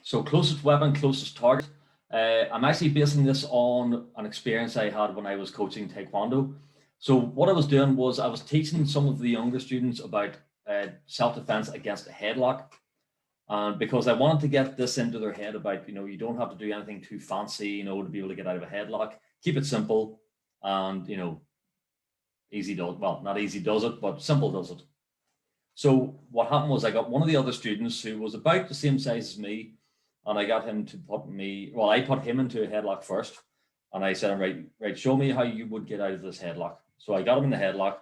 So closest weapon, closest target. I'm actually basing this on an experience I had when I was coaching Taekwondo. So what I was doing was I was teaching some of the younger students about self-defense against a headlock. And because I wanted to get this into their head about, you don't have to do anything too fancy, to be able to get out of a headlock. Keep it simple and, easy does, well, not easy does it, but simple does it. So what happened was I got one of the other students who was about the same size as me, and I got him to I put him into a headlock first, and I said, right, show me how you would get out of this headlock. So I got him in the headlock,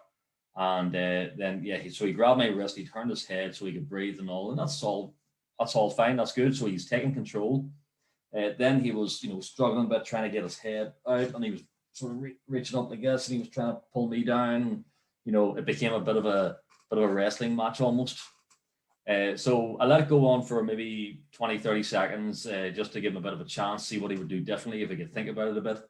and then so he grabbed my wrist, he turned his head so he could breathe and all, and that's all fine, that's good. So he's taking control. Then he was, struggling a bit, trying to get his head out, and he was sort of reaching up like this, and he was trying to pull me down. It became a bit of a wrestling match almost. So I let it go on for maybe 20, 30 seconds, just to give him a bit of a chance, see what he would do differently if he could think about it a bit.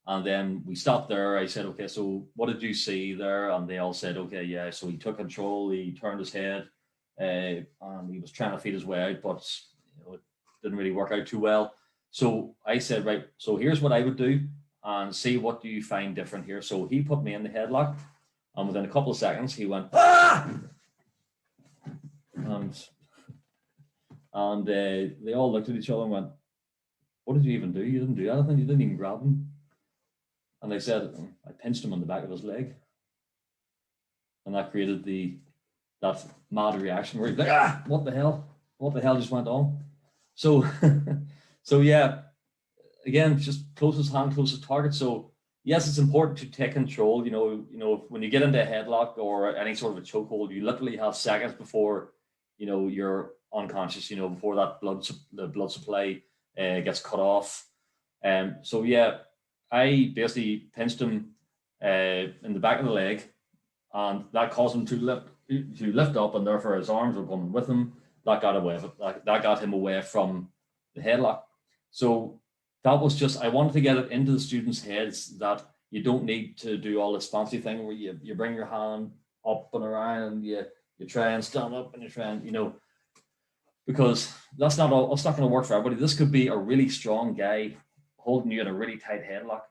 And then we stopped there. I said, okay, so what did you see there? And they all said, okay, yeah. So he took control, he turned his head, and he was trying to feed his way out, but it didn't really work out too well. So I said, right, so here's what I would do and see what do you find different here. So he put me in the headlock, and within a couple of seconds, he went, ah! And they all looked at each other and went, what did you even do? You didn't do anything. You didn't even grab him. And they said, I pinched him on the back of his leg. And that created that mad reaction where he's like, ah, what the hell? What the hell just went on? So, so yeah, again, just closest hand, closest target. So yes, it's important to take control. When you get into a headlock or any sort of a chokehold, you literally have seconds before, you're unconscious, before the blood supply gets cut off. So yeah, I basically pinched him in the back of the leg, and that caused him to lift up, and therefore his arms were coming with him. That got him away from the headlock. So that was just, I wanted to get it into the students' heads that you don't need to do all this fancy thing where you bring your hand up and around and you try and stand up and you try and, because that's not going to work for everybody. This could be a really strong guy holding you in a really tight headlock.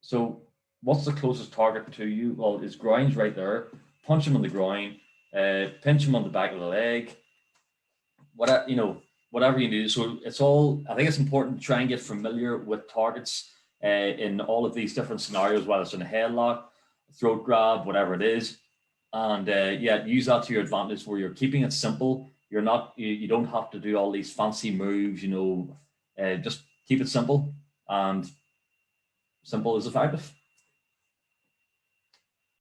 So what's the closest target to you? Well, his groin's right there. Punch him on the groin, pinch him on the back of the leg, whatever you do. So I think it's important to try and get familiar with targets in all of these different scenarios, whether it's in a headlock, throat grab, whatever it is. And use that to your advantage where you're keeping it simple. You don't have to do all these fancy moves, just keep it simple, and simple is effective.